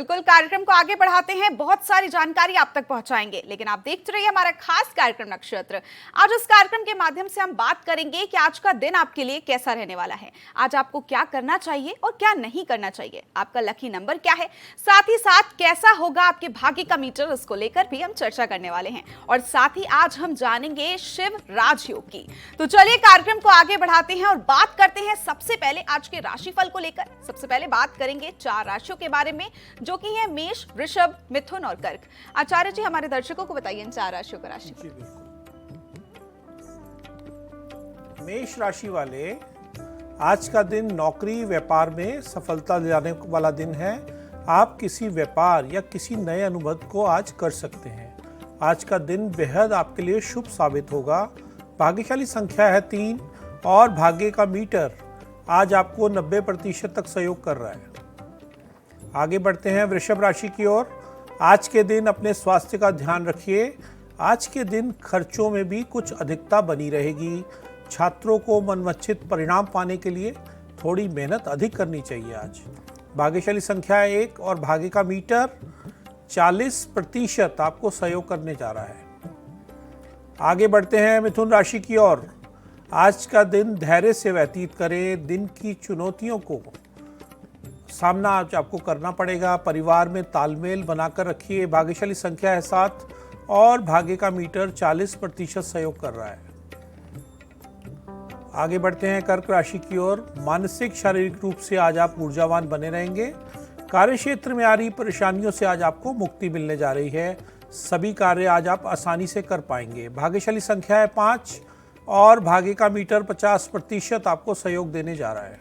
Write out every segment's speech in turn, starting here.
बिल्कुल, कार्यक्रम को आगे बढ़ाते हैं, बहुत सारी जानकारी आप तक पहुंचाएंगे, लेकिन आप देखते रहिए हमारा खास कार्यक्रम नक्षत्र। आज इस कार्यक्रम के माध्यम से हम बात करेंगे कि आज का दिन आपके लिए कैसा रहने वाला है, आज आपको क्या करना चाहिए और क्या नहीं करना चाहिए, आपका लकी नंबर क्या है, साथ ही साथ कैसा होगा आपके भाग्य का मीटर, इसको लेकर भी हम चर्चा करने वाले हैं। और साथ ही आज हम जानेंगे शिव राजयोग की। तो चलिए कार्यक्रम को आगे बढ़ाते हैं और बात करते हैं सबसे पहले आज के राशिफल को लेकर। सबसे पहले बात करेंगे 4 राशियों के बारे में, जो कि है मेष, वृषभ, मिथुन और कर्क। आचार्य जी, हमारे दर्शकों को बताइए इन 4 राशियों का राशिफल। मेष राशि वाले, आज का दिन नौकरी व्यापार में सफलता दिलाने वाला दिन है। आप किसी व्यापार या किसी नए अनुभव को आज कर सकते हैं। आज का दिन बेहद आपके लिए शुभ साबित होगा। भाग्यशाली संख्या है 3 और भाग्य का मीटर आज आपको 90% तक सहयोग कर रहा है। आगे बढ़ते हैं वृषभ राशि की ओर। आज के दिन अपने स्वास्थ्य का ध्यान रखिए। आज के दिन खर्चों में भी कुछ अधिकता बनी रहेगी। छात्रों को मनवांछित परिणाम पाने के लिए थोड़ी मेहनत अधिक करनी चाहिए आज। भाग्यशाली संख्या 1 और भाग्य का मीटर 40% आपको सहयोग करने जा रहा है। आगे बढ़ते हैं मिथुन राशि की ओर। आज का दिन धैर्य से व्यतीत करें। दिन की चुनौतियों को सामना आज आपको करना पड़ेगा। परिवार में तालमेल बनाकर रखिए। भाग्यशाली संख्या है 7 और भाग्य का मीटर 40% सहयोग कर रहा है। आगे बढ़ते हैं कर्क राशि की ओर। मानसिक शारीरिक रूप से आज आप ऊर्जावान बने रहेंगे। कार्यक्षेत्र में आ रही परेशानियों से आज आपको मुक्ति मिलने जा रही है। सभी कार्य आज आप आसानी से कर पाएंगे। भाग्यशाली संख्या है 5 और भाग्य का मीटर 50% आपको सहयोग देने जा रहा है।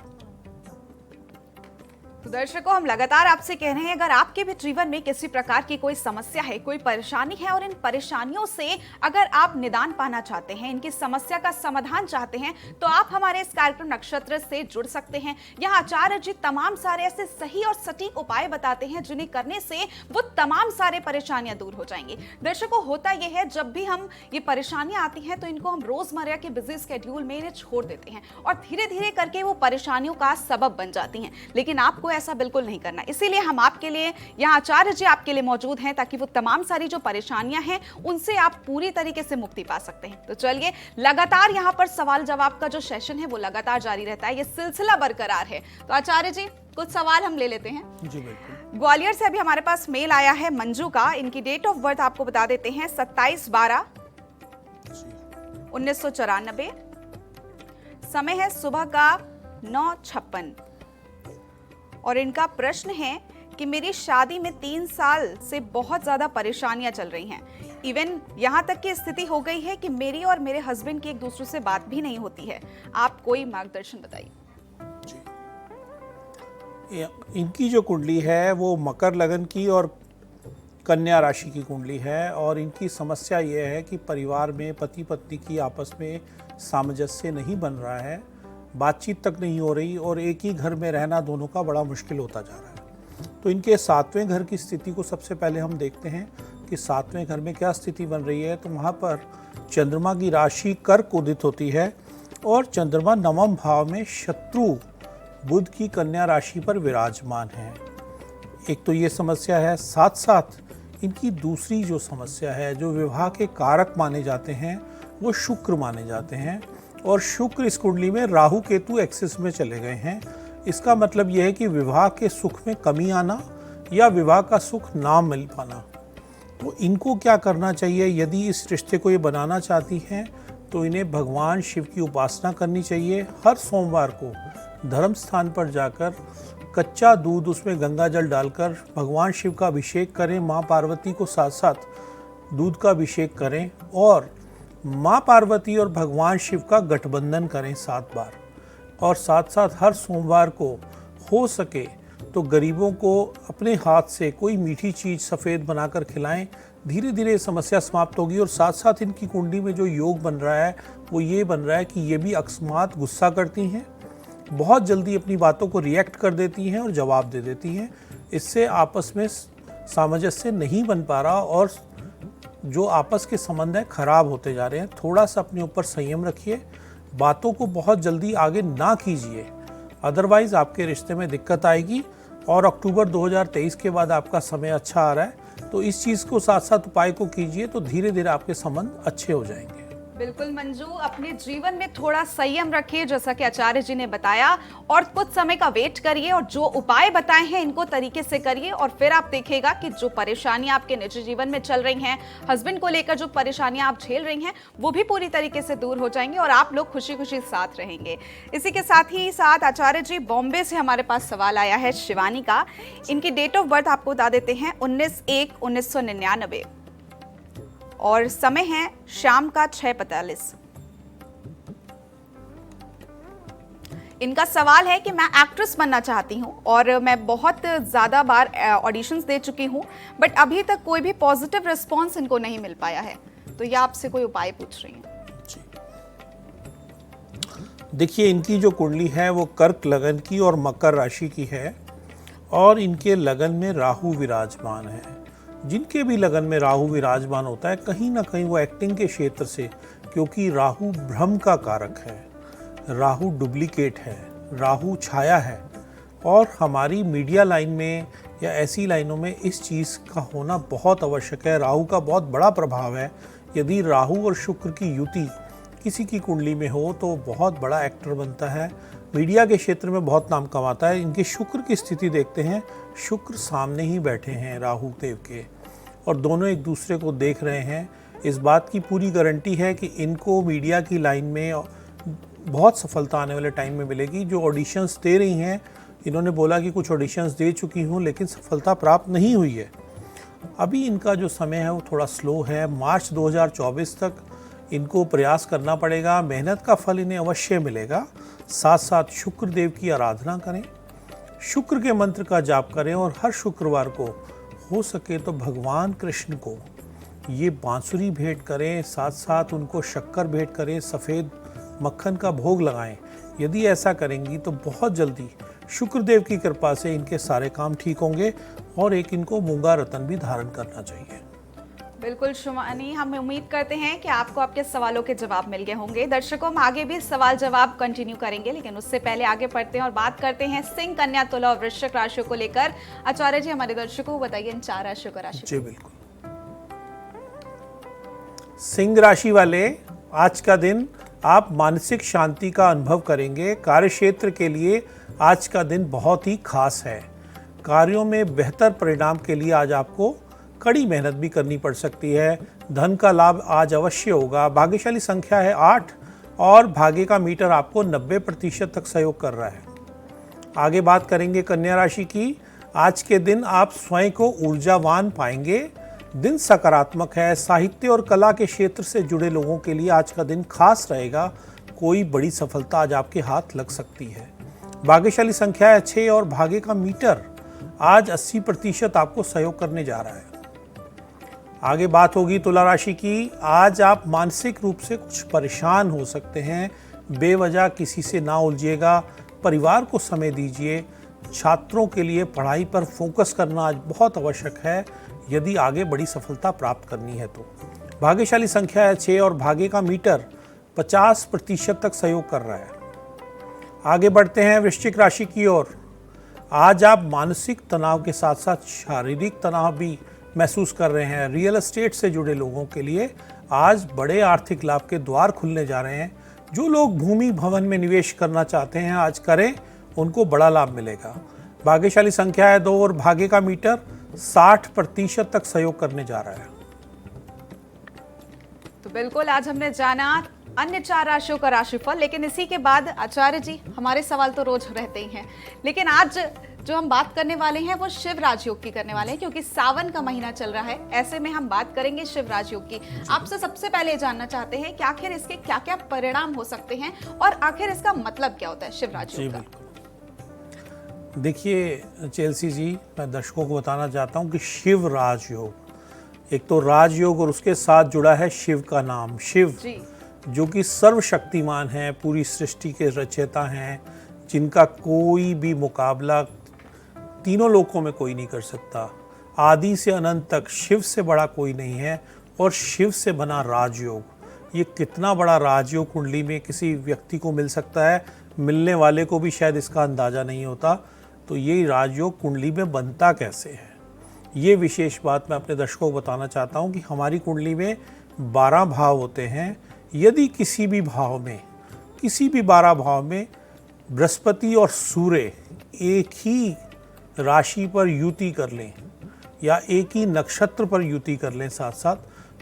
तो दर्शकों, हम लगातार आपसे कह रहे हैं, अगर आपके भी जीवन में किसी प्रकार की कोई समस्या है, कोई परेशानी है और इन परेशानियों से अगर आप निदान पाना चाहते हैं, इनकी समस्या का समाधान चाहते हैं, तो आप हमारे इस कार्यक्रम नक्षत्र से जुड़ सकते हैं। यहाँ आचार्य जी तमाम सारे ऐसे सही और सटीक उपाय बताते हैं जिन्हें करने से वो तमाम सारे परेशानियां दूर हो जाएंगी। दर्शकों, होता यह है, जब भी हम ये परेशानियां आती हैं तो इनको हम रोजमर्रा के बिजी स्केड्यूल में इन्हें छोड़ देते हैं और धीरे धीरे करके वो परेशानियों का सबब बन जाती हैं। लेकिन आपको ऐसा बिल्कुल नहीं करना। इसीलिए हम आपके लिए यहाँ आचार्य जी आपके लिए मौजूद हैं, ताकि वो तमाम सारी जो परेशानियां हैं उनसे आप पूरी तरीके से मुक्ति पा सकते हैं। तो चलिए, लगातार यहाँ पर सवाल जवाब का जो सेशन है वो लगातार जारी रहता है, ये सिलसिला बरकरार है। तो आचार्य जी, कुछ सवाल हम ले लेते हैं। जी बिल्कुल। ग्वालियर से अभी हमारे पास मेल आया है मंजू का। इनकी डेट ऑफ बर्थ आपको बता देते हैं 27/12/1994। समय है सुबह का 9:56 और इनका प्रश्न है कि मेरी शादी में 3 साल से बहुत ज़्यादा परेशानियां चल रही हैं। इवन यहाँ तक की स्थिति हो गई है कि मेरी और मेरे हस्बैंड की एक दूसरे से बात भी नहीं होती है। आप कोई मार्गदर्शन बताइए। इनकी जो कुंडली है वो मकर लगन की और कन्या राशि की कुंडली है और इनकी समस्या ये है कि परिवार में पति पत्नी की आपस में सामंजस्य नहीं बन रहा है, बातचीत तक नहीं हो रही और एक ही घर में रहना दोनों का बड़ा मुश्किल होता जा रहा है। तो इनके 7वें घर की स्थिति को सबसे पहले हम देखते हैं कि 7वें घर में क्या स्थिति बन रही है। तो वहाँ पर चंद्रमा की राशि कर्क उदित होती है और चंद्रमा 9वें भाव में शत्रु बुध की कन्या राशि पर विराजमान है। एक तो ये समस्या है, साथ साथ इनकी दूसरी जो समस्या है, जो विवाह के कारक माने जाते हैं वो शुक्र माने जाते हैं और शुक्र इस कुंडली में राहु केतु एक्सिस में चले गए हैं। इसका मतलब यह है कि विवाह के सुख में कमी आना या विवाह का सुख ना मिल पाना। तो इनको क्या करना चाहिए? यदि इस रिश्ते को ये बनाना चाहती हैं तो इन्हें भगवान शिव की उपासना करनी चाहिए। हर सोमवार को धर्म स्थान पर जाकर कच्चा दूध, उसमें गंगा जल डालकर भगवान शिव का अभिषेक करें। माँ पार्वती को साथ साथ दूध का अभिषेक करें और माँ पार्वती और भगवान शिव का गठबंधन करें 7 बार। और साथ साथ हर सोमवार को हो सके तो गरीबों को अपने हाथ से कोई मीठी चीज़ सफ़ेद बनाकर खिलाएं। धीरे धीरे समस्या समाप्त होगी। और साथ साथ इनकी कुंडली में जो योग बन रहा है वो ये बन रहा है कि ये भी अकस्मात गुस्सा करती हैं, बहुत जल्दी अपनी बातों को रिएक्ट कर देती हैं और जवाब दे देती हैं। इससे आपस में सामंजस्य नहीं बन पा रहा और जो आपस के संबंध हैं खराब होते जा रहे हैं। थोड़ा सा अपने ऊपर संयम रखिए, बातों को बहुत जल्दी आगे ना कीजिए, अदरवाइज़ आपके रिश्ते में दिक्कत आएगी। और अक्टूबर 2023 के बाद आपका समय अच्छा आ रहा है, तो इस चीज़ को साथ साथ उपाय को कीजिए तो धीरे धीरे आपके संबंध अच्छे हो जाएंगे। बिल्कुल मंजू, अपने जीवन में थोड़ा संयम रखिए जैसा कि आचार्य जी ने बताया, और कुछ समय का वेट करिए और जो उपाय बताए हैं इनको तरीके से करिए और फिर आप देखिएगा कि जो परेशानियां आपके निजी जीवन में चल रही हैं, हस्बैंड को लेकर जो परेशानियां आप झेल रही हैं, वो भी पूरी तरीके से दूर हो जाएंगी और आप लोग खुशी खुशी साथ रहेंगे। इसी के साथ ही साथ आचार्य जी, बॉम्बे से हमारे पास सवाल आया है शिवानी का। इनकी डेट ऑफ बर्थ आपको बता देते हैं 19/1/1999 और समय है शाम का 6:45। इनका सवाल है कि मैं एक्ट्रेस बनना चाहती हूँ और मैं बहुत ज़्यादा बार ऑडिशंस दे चुकी हूँ, बट अभी तक कोई भी पॉजिटिव रिस्पांस इनको नहीं मिल पाया है, तो ये आपसे कोई उपाय पूछ रही हैं। देखिए, इनकी जो कुंडली है वो कर्क लगन की और मकर राशि की है और इनके लगन में राहु विराजमान है। जिनके भी लगन में राहु विराजमान होता है, कहीं ना कहीं वो एक्टिंग के क्षेत्र से, क्योंकि राहु भ्रम का कारक है, राहु डुप्लीकेट है, राहु छाया है, और हमारी मीडिया लाइन में या ऐसी लाइनों में इस चीज़ का होना बहुत आवश्यक है। राहु का बहुत बड़ा प्रभाव है। यदि राहु और शुक्र की युति किसी की कुंडली में हो तो बहुत बड़ा एक्टर बनता है, मीडिया के क्षेत्र में बहुत नाम कमाता है। इनके शुक्र की स्थिति देखते हैं, शुक्र सामने ही बैठे हैं राहु देव के और दोनों एक दूसरे को देख रहे हैं। इस बात की पूरी गारंटी है कि इनको मीडिया की लाइन में बहुत सफलता आने वाले टाइम में मिलेगी। जो ऑडिशंस दे रही हैं, इन्होंने बोला कि कुछ ऑडिशंस दे चुकी हूँ लेकिन सफलता प्राप्त नहीं हुई है। अभी इनका जो समय है वो थोड़ा स्लो है। मार्च 2024 तक इनको प्रयास करना पड़ेगा, मेहनत का फल इन्हें अवश्य मिलेगा। साथ साथ शुक्र देव की आराधना करें, शुक्र के मंत्र का जाप करें और हर शुक्रवार को हो सके तो भगवान कृष्ण को ये बांसुरी भेंट करें, साथ साथ उनको शक्कर भेंट करें, सफ़ेद मक्खन का भोग लगाएं। यदि ऐसा करेंगी तो बहुत जल्दी शुक्रदेव की कृपा से इनके सारे काम ठीक होंगे और एक इनको मूंगा रतन भी धारण करना चाहिए। बिल्कुल शिवानी, हम उम्मीद करते हैं कि आपको आपके सवालों के जवाब मिल गए होंगे। दर्शकों, हम आगे भी सवाल जवाब कंटिन्यू करेंगे, लेकिन उससे पहले आगे बढ़ते हैं और बात करते हैं सिंह, कन्या, तुला और वृश्चिक राशियों को लेकर। आचार्य जी, हमारे दर्शकों को बताइए इन 4 राशियों का राशि। जी बिल्कुल। सिंह राशि वाले, आज का दिन आप मानसिक शांति का अनुभव करेंगे। कार्य क्षेत्र के लिए आज का दिन बहुत ही खास है। कार्यों में बेहतर परिणाम के लिए आज आपको कड़ी मेहनत भी करनी पड़ सकती है। धन का लाभ आज अवश्य होगा। भाग्यशाली संख्या है 8 और भाग्य का मीटर आपको 90% तक सहयोग कर रहा है। आगे बात करेंगे कन्या राशि की। आज के दिन आप स्वयं को ऊर्जावान पाएंगे। दिन सकारात्मक है। साहित्य और कला के क्षेत्र से जुड़े लोगों के लिए आज का दिन खास रहेगा। कोई बड़ी सफलता आज आपके हाथ लग सकती है। भाग्यशाली संख्या है 6 और भाग्य का मीटर आज 80% आपको सहयोग करने जा रहा है। आगे बात होगी तुला राशि की। आज आप मानसिक रूप से कुछ परेशान हो सकते हैं। बेवजह किसी से ना उलझिएगा, परिवार को समय दीजिए। छात्रों के लिए पढ़ाई पर फोकस करना आज बहुत आवश्यक है यदि आगे बड़ी सफलता प्राप्त करनी है तो। भाग्यशाली संख्या है 6 और भाग्य का मीटर 50% तक सहयोग कर रहा है। आगे बढ़ते हैं वृश्चिक राशि की ओर। आज आप मानसिक तनाव के साथ साथ शारीरिक तनाव भी महसूस कर रहे हैं। रियल एस्टेट से जुड़े लोगों के लिए आज बड़े आर्थिक लाभ के द्वार खुलने जा रहे हैं। जो लोग भूमि भवन में निवेश करना चाहते हैं आज करें, उनको बड़ा लाभ मिलेगा। भाग्यशाली संख्या है 2 और भाग्य का मीटर 60% तक सहयोग करने जा रहा है। तो बिल्कुल आज हमने जाना अन्य 4 राशियों का राशिफल, लेकिन इसी के बाद आचार्य जी, हमारे सवाल तो रोज रहते ही हैं, लेकिन आज जो हम बात करने वाले हैं वो शिव राजयोग की करने वाले हैं, क्योंकि सावन का महीना चल रहा है। ऐसे में हम बात करेंगे शिव राजयोग की। आपसे सबसे पहले जानना चाहते हैं कि आखिर इसके क्या क्या परिणाम हो सकते हैं और आखिर इसका मतलब क्या होता है शिव राजयोग का। देखिए चेल्सी जी, मैं दर्शकों को बताना चाहता हूँ कि शिव राजयोग, एक तो राजयोग और उसके साथ जुड़ा है शिव का नाम। शिव जी, जो कि सर्वशक्तिमान है, पूरी सृष्टि के रचयिता हैं, जिनका कोई भी मुकाबला तीनों लोकों में कोई नहीं कर सकता। आदि से अनंत तक शिव से बड़ा कोई नहीं है और शिव से बना राजयोग, ये कितना बड़ा राजयोग कुंडली में किसी व्यक्ति को मिल सकता है, मिलने वाले को भी शायद इसका अंदाज़ा नहीं होता। तो ये राजयोग कुंडली में बनता कैसे है, ये विशेष बात मैं अपने दर्शकों को बताना चाहता हूँ कि हमारी कुंडली में 12 भाव होते हैं। यदि किसी भी 12 भाव में बृहस्पति और सूर्य एक ही राशि पर युति कर लें या एक ही नक्षत्र पर युति कर लें साथ साथ,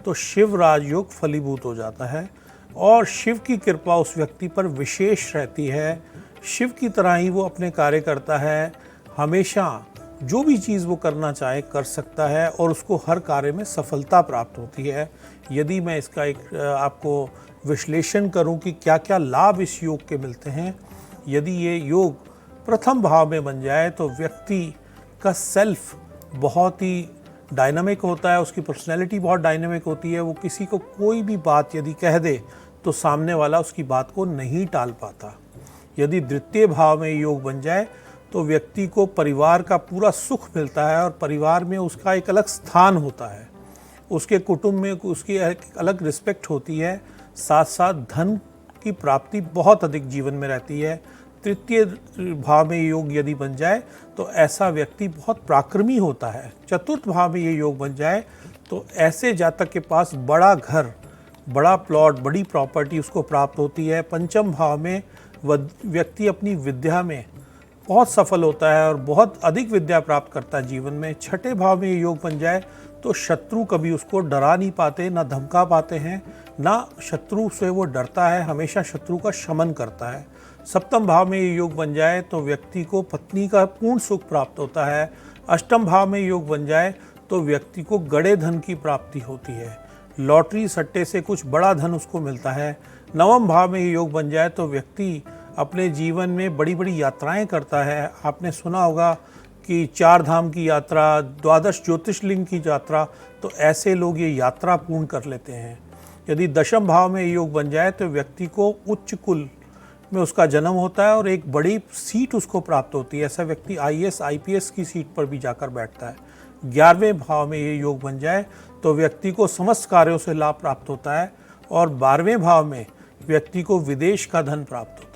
तो शिव राजयोग फलीभूत हो जाता है और शिव की कृपा उस व्यक्ति पर विशेष रहती है। शिव की तरह ही वो अपने कार्य करता है, हमेशा जो भी चीज़ वो करना चाहे कर सकता है और उसको हर कार्य में सफलता प्राप्त होती है। यदि मैं इसका एक आपको विश्लेषण करूं कि क्या क्या लाभ इस योग के मिलते हैं, यदि ये योग प्रथम भाव में बन जाए तो व्यक्ति का सेल्फ बहुत ही डायनामिक होता है, उसकी पर्सनैलिटी बहुत डायनामिक होती है। वो किसी को कोई भी बात यदि कह दे तो सामने वाला उसकी बात को नहीं टाल पाता। यदि द्वितीय भाव में योग बन जाए तो व्यक्ति को परिवार का पूरा सुख मिलता है और परिवार में उसका एक अलग स्थान होता है, उसके कुटुंब में उसकी एक अलग रिस्पेक्ट होती है, साथ साथ धन की प्राप्ति बहुत अधिक जीवन में रहती है। तृतीय भाव में योग यदि बन जाए तो ऐसा व्यक्ति बहुत पराक्रमी होता है। चतुर्थ भाव में ये योग बन जाए तो ऐसे जातक के पास बड़ा घर, बड़ा प्लॉट, बड़ी प्रॉपर्टी उसको प्राप्त होती है। पंचम भाव में व्यक्ति अपनी विद्या में बहुत सफल होता है और बहुत अधिक विद्या प्राप्त करता है जीवन में। छठे भाव में ये योग बन जाए तो शत्रु कभी उसको डरा नहीं पाते, ना धमका पाते हैं, ना शत्रु से वो डरता है, हमेशा शत्रु का शमन करता है। सप्तम भाव में ये योग बन जाए तो व्यक्ति को पत्नी का पूर्ण सुख प्राप्त होता है। अष्टम भाव में योग बन जाए तो व्यक्ति को गड़े धन की प्राप्ति होती है, लॉटरी सट्टे से कुछ बड़ा धन उसको मिलता है। नवम भाव में ये योग बन जाए तो व्यक्ति अपने जीवन में बड़ी बड़ी यात्राएं करता है। आपने सुना होगा कि 4 धाम की यात्रा, 12 ज्योतिर्लिंग की यात्रा, तो ऐसे लोग ये यात्रा पूर्ण कर लेते हैं। यदि दशम भाव में ये योग बन जाए तो व्यक्ति को उच्च कुल में उसका जन्म होता है और एक बड़ी सीट उसको प्राप्त होती है। ऐसा व्यक्ति IAS IPS की सीट पर भी जाकर बैठता है। 11वें भाव में ये योग बन जाए तो व्यक्ति को समस्त कार्यों से लाभ प्राप्त होता है और 12वें भाव में व्यक्ति को विदेश का धन प्राप्त होता है।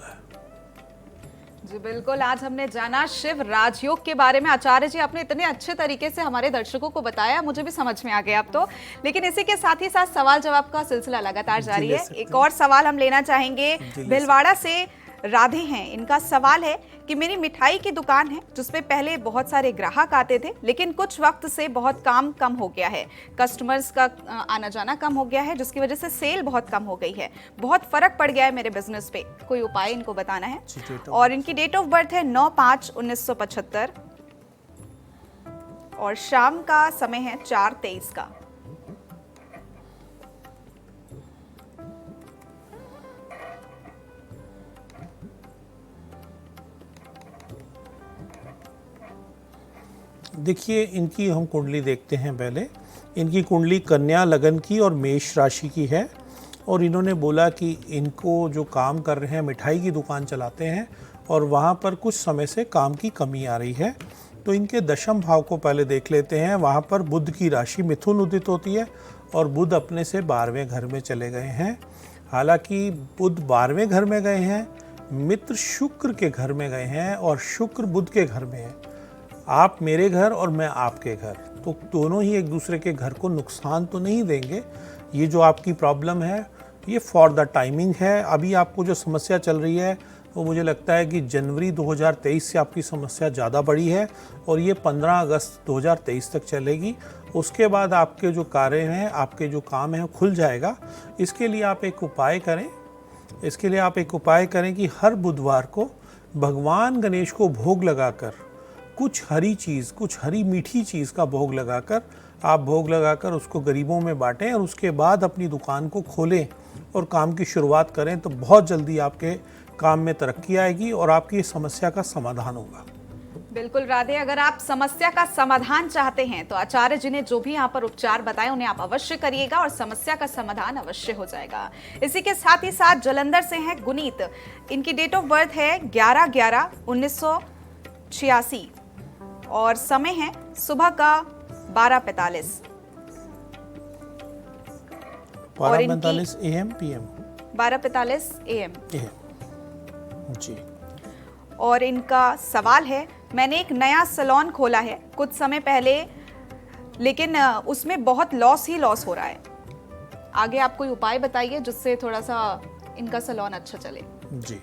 जी बिल्कुल, आज हमने जाना शिव राजयोग के बारे में। आचार्य जी, आपने इतने अच्छे तरीके से हमारे दर्शकों को बताया, मुझे भी समझ में आ गया अब तो। लेकिन इसी के साथ ही साथ सवाल जवाब का सिलसिला लगातार जारी है। एक और सवाल हम लेना चाहेंगे। भिलवाड़ा से राधे हैं, इनका सवाल है कि मेरी मिठाई की दुकान है जिसपे पहले बहुत सारे ग्राहक आते थे, लेकिन कुछ वक्त से बहुत काम कम हो गया है, कस्टमर्स का आना जाना कम हो गया है, जिसकी वजह से सेल बहुत कम हो गई है, बहुत फर्क पड़ गया है मेरे बिजनेस पे, कोई उपाय इनको बताना है। और इनकी डेट ऑफ बर्थ है 9/5/1975 और शाम का समय है 4:23 का। देखिए, इनकी हम कुंडली देखते हैं। पहले इनकी कुंडली कन्या लगन की और मेष राशि की है और इन्होंने बोला कि इनको जो काम कर रहे हैं, मिठाई की दुकान चलाते हैं और वहाँ पर कुछ समय से काम की कमी आ रही है। तो इनके दशम भाव को पहले देख लेते हैं। वहाँ पर बुध की राशि मिथुन उदित होती है और बुध अपने से 12वें घर में चले गए हैं। हालांकि बुध 12वें घर में गए हैं, मित्र शुक्र के घर में गए हैं और शुक्र बुध के घर में है। आप मेरे घर और मैं आपके घर, तो दोनों ही एक दूसरे के घर को नुकसान तो नहीं देंगे। ये जो आपकी प्रॉब्लम है ये फॉर द टाइमिंग है। अभी आपको जो समस्या चल रही है वो मुझे लगता है कि जनवरी 2023 से आपकी समस्या ज़्यादा बड़ी है और ये 15 अगस्त 2023 तक चलेगी। उसके बाद आपके जो कार्य हैं, आपके जो काम हैं खुल जाएगा। इसके लिए आप एक उपाय करें कि हर बुधवार को भगवान गणेश को भोग लगाकर कुछ हरी मीठी चीज़ का भोग लगाकर उसको गरीबों में बांटें और उसके बाद अपनी दुकान को खोलें और काम की शुरुआत करें, तो बहुत जल्दी आपके काम में तरक्की आएगी और आपकी समस्या का समाधान होगा। बिल्कुल राधे, अगर आप समस्या का समाधान चाहते हैं तो आचार्य जी ने जो भी यहाँ पर उपचार बताए उन्हें आप अवश्य करिएगा और समस्या का समाधान अवश्य हो जाएगा। इसी के साथ ही साथ जलंधर से हैं गुनीत, इनकी डेट ऑफ बर्थ है 11/11/1986 और समय है सुबह का 12:45 और 12:45 AM PM 12:45 AM जी। और इनका सवाल है मैंने एक नया सैलून खोला है कुछ समय पहले, लेकिन उसमें बहुत लॉस ही लॉस हो रहा है। आगे आप कोई उपाय बताइए जिससे थोड़ा सा इनका सैलून अच्छा चले। जी,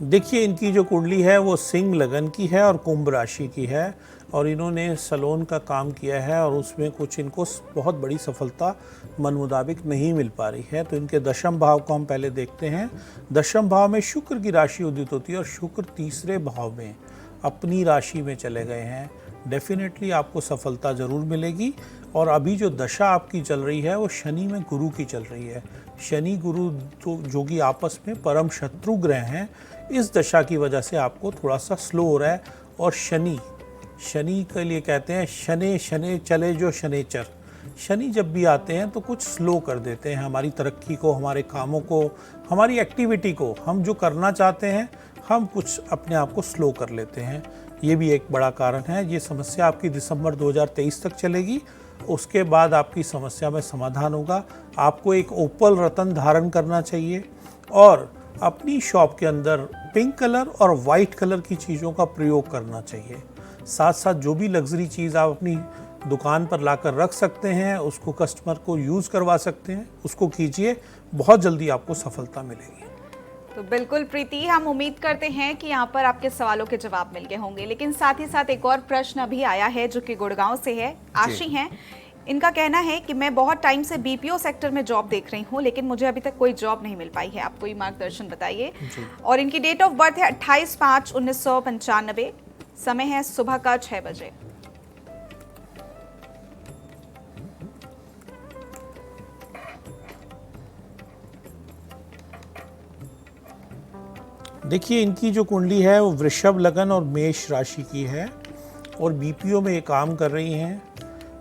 देखिए इनकी जो कुंडली है वो सिंह लगन की है और कुंभ राशि की है, और इन्होंने सैलून का काम किया है और उसमें कुछ इनको बहुत बड़ी सफलता मन मुताबिक नहीं मिल पा रही है। तो इनके दशम भाव को हम पहले देखते हैं। दशम भाव में शुक्र की राशि उदित होती है और शुक्र तीसरे भाव में अपनी राशि में चले गए हैं। डेफिनेटली आपको सफलता ज़रूर मिलेगी। और अभी जो दशा आपकी चल रही है वो शनि में गुरु की चल रही है। शनि गुरु तो जो कि आपस में परम शत्रु ग्रह हैं, इस दशा की वजह से आपको थोड़ा सा स्लो हो रहा है। और शनि के लिए कहते हैं शनि शनि चले जो शनिचर। शनि जब भी आते हैं तो कुछ स्लो कर देते हैं हमारी तरक्की को, हमारे कामों को, हमारी एक्टिविटी को। हम जो करना चाहते हैं हम कुछ अपने आप को स्लो कर लेते हैं। ये भी एक बड़ा कारण है। ये समस्या आपकी दिसंबर 2023 तक चलेगी। उसके बाद आपकी समस्या में समाधान होगा। आपको एक ओपल रतन धारण करना चाहिए और अपनी शॉप के अंदर पिंक कलर और वाइट कलर की चीज़ों का प्रयोग करना चाहिए। साथ साथ जो भी लग्जरी चीज़ आप अपनी दुकान पर लाकर रख सकते हैं, उसको कस्टमर को यूज़ करवा सकते हैं, उसको कीजिए। बहुत जल्दी आपको सफलता मिलेगी। तो बिल्कुल प्रीति, हम उम्मीद करते हैं कि यहाँ पर आपके सवालों के जवाब मिल गए होंगे। लेकिन साथ ही साथ एक और प्रश्न अभी आया है जो कि गुड़गांव से है। आशी हैं, इनका कहना है कि मैं बहुत टाइम से बीपीओ सेक्टर में जॉब देख रही हूँ, लेकिन मुझे अभी तक कोई जॉब नहीं मिल पाई है। आप कोई मार्गदर्शन बताइए। और इनकी डेट ऑफ बर्थ है 28/5/1995। समय है सुबह का 6 बजे। देखिए इनकी जो कुंडली है वो वृषभ लगन और मेष राशि की है और बीपीओ में ये काम कर रही हैं।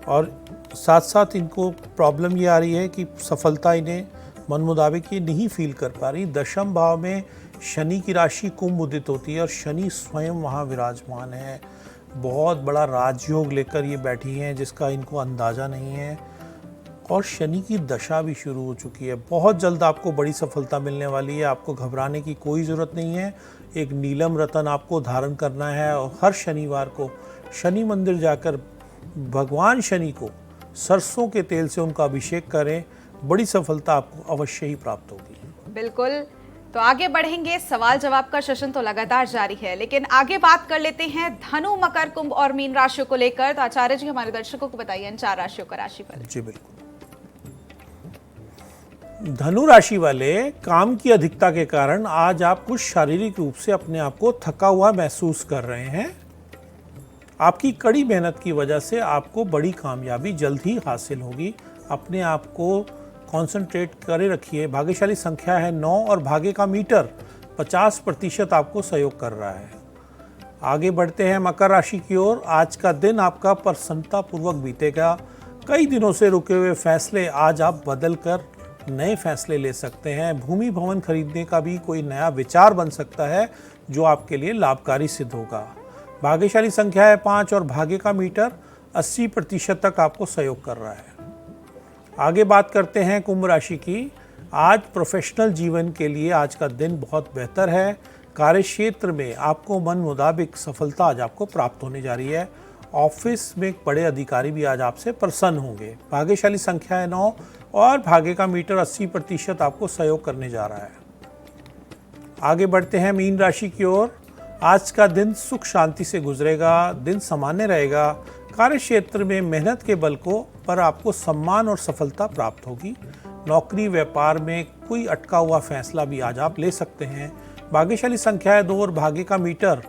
और साथ साथ इनको प्रॉब्लम ये आ रही है कि सफलता इन्हें मन मुताबिक ये नहीं फील कर पा रही। दशम भाव में शनि की राशि कुंभ उदित होती है और शनि स्वयं वहाँ विराजमान है। बहुत बड़ा राजयोग लेकर ये बैठी हैं जिसका इनको अंदाज़ा नहीं है। और शनि की दशा भी शुरू हो चुकी है। बहुत जल्द आपको बड़ी सफलता मिलने वाली है। आपको घबराने की कोई ज़रूरत नहीं है। एक नीलम रतन आपको धारण करना है और हर शनिवार को शनि मंदिर जाकर भगवान शनि को सरसों के तेल से उनका अभिषेक करें। बड़ी सफलता आपको अवश्य ही प्राप्त होगी। बिल्कुल। तो आगे बढ़ेंगे, सवाल जवाब का सेशन तो लगातार जारी है, लेकिन आगे बात कर लेते हैं धनु, मकर, कुंभ और मीन राशियों को लेकर। तो आचार्य जी हमारे दर्शकों को बताइए इन 4 राशियों का राशिफल। जी बिल्कुल। धनु राशि वाले, काम की अधिकता के कारण आज आप कुछ शारीरिक रूप से अपने आप को थका हुआ महसूस कर रहे हैं। आपकी कड़ी मेहनत की वजह से आपको बड़ी कामयाबी जल्द ही हासिल होगी। अपने आप को कंसंट्रेट करे रखिए। भाग्यशाली संख्या है 9 और भाग्य का मीटर 50% आपको सहयोग कर रहा है। आगे बढ़ते हैं मकर राशि की ओर। आज का दिन आपका प्रसन्नता पूर्वक बीतेगा। कई दिनों से रुके हुए फैसले आज आप बदल कर नए फैसले ले सकते हैं। भूमि भवन खरीदने का भी कोई नया विचार बन सकता है जो आपके लिए लाभकारी सिद्ध होगा। भाग्यशाली संख्या है 5 और भाग्य का मीटर 80% तक आपको सहयोग कर रहा है। आगे बात करते हैं कुंभ राशि की। आज प्रोफेशनल जीवन के लिए आज का दिन बहुत बेहतर है। कार्य क्षेत्र में आपको मन मुताबिक सफलता आज आपको प्राप्त होने जा रही है। ऑफिस में बड़े अधिकारी भी आज आपसे प्रसन्न होंगे। भाग्यशाली संख्या है 9 और भाग्य का मीटर 80% आपको सहयोग करने जा रहा है। आगे बढ़ते हैं मीन राशि की ओर। आज का दिन सुख शांति से गुजरेगा। दिन सामान्य रहेगा। कार्य क्षेत्र में मेहनत के बल को पर आपको सम्मान और सफलता प्राप्त होगी। नौकरी व्यापार में कोई अटका हुआ फैसला भी आज आप ले सकते हैं। भाग्यशाली संख्या है 2 और भाग्य का मीटर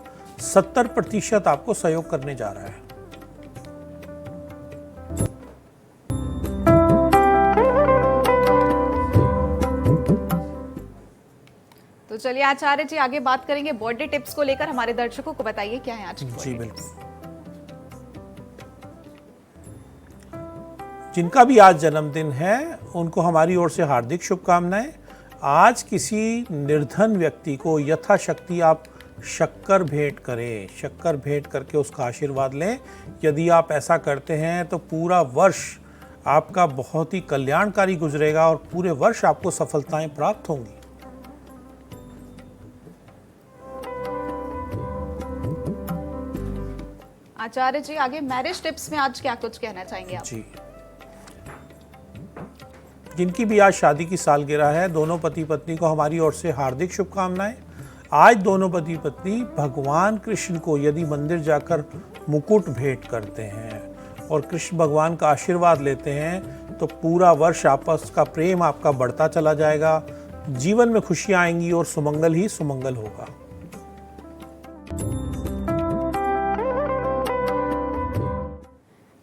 70% आपको सहयोग करने जा रहा है। तो चलिए आचार्य जी आगे बात करेंगे बर्थडे टिप्स को लेकर। हमारे दर्शकों को बताइए क्या है आज की जी birthday बिल्कुल। tips? जिनका भी आज जन्मदिन है उनको हमारी ओर से हार्दिक शुभकामनाएं। आज किसी निर्धन व्यक्ति को यथाशक्ति आप शक्कर भेंट करें। शक्कर भेंट करके उसका आशीर्वाद लें। यदि आप ऐसा करते हैं तो पूरा वर्ष आपका बहुत ही कल्याणकारी गुजरेगा और पूरे वर्ष आपको सफलताएं प्राप्त होंगी। आचार्य जी आगे मैरिज टिप्स में आज क्या कुछ कहना चाहेंगे आप? जी, जिनकी भी आज शादी की सालगिरह है, दोनों पति पत्नी को हमारी ओर से हार्दिक शुभकामनाएं। आज दोनों पति पत्नी भगवान कृष्ण को यदि मंदिर जाकर मुकुट भेंट करते हैं और कृष्ण भगवान का आशीर्वाद लेते हैं तो पूरा वर्ष आपस का प्रेम आपका बढ़ता चला जाएगा, जीवन में खुशियां आएंगी और सुमंगल ही सुमंगल होगा।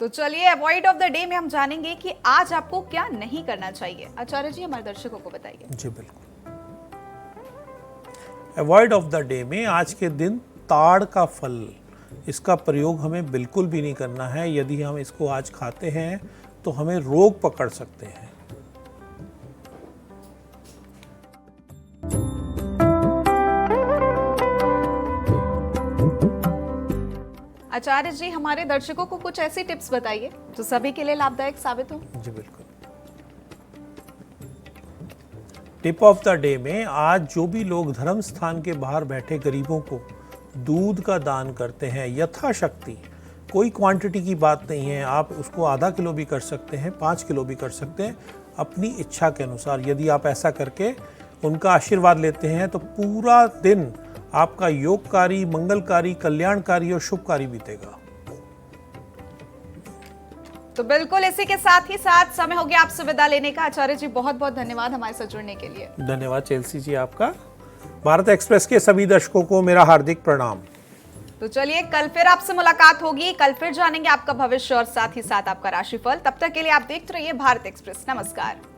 तो चलिए अवॉइड ऑफ द डे में हम जानेंगे कि आज आपको क्या नहीं करना चाहिए। आचार्य जी हमारे दर्शकों को बताइए। जी बिल्कुल। अवॉइड ऑफ द डे में आज के दिन ताड़ का फल, इसका प्रयोग हमें बिल्कुल भी नहीं करना है। यदि हम इसको आज खाते हैं तो हमें रोग पकड़ सकते हैं। आचार्य जी हमारे दर्शकों को कुछ ऐसी टिप्स बताइए जो सभी के लिए लाभदायक साबित हो। जी बिल्कुल। टिप ऑफ द डे में आज जो भी लोग धर्म स्थान के बाहर बैठे गरीबों को दूध का दान करते हैं यथाशक्ति, कोई क्वांटिटी की बात नहीं है, आप उसको आधा किलो भी कर सकते हैं, 5 किलो भी कर सकते हैं, अपनी इच्छा के अनुसार। यदि आप ऐसा करके उनका आशीर्वाद लेते हैं तो पूरा दिन आपका योगकारी, मंगलकारी, कल्याणकारी और शुभकारी बीतेगा। तो बिल्कुल इसी के साथ ही साथ समय हो गया आपसे विदा लेने का। आचार्य जी बहुत बहुत धन्यवाद हमारे साथ जुड़ने के लिए। धन्यवाद चेल्सी जी आपका। भारत एक्सप्रेस के सभी दर्शकों को मेरा हार्दिक प्रणाम। तो चलिए कल फिर आपसे मुलाकात होगी, कल फिर जानेंगे आपका भविष्य और साथ ही साथ आपका राशिफल। तब तक के लिए आप देखते रहिए भारत एक्सप्रेस। नमस्कार।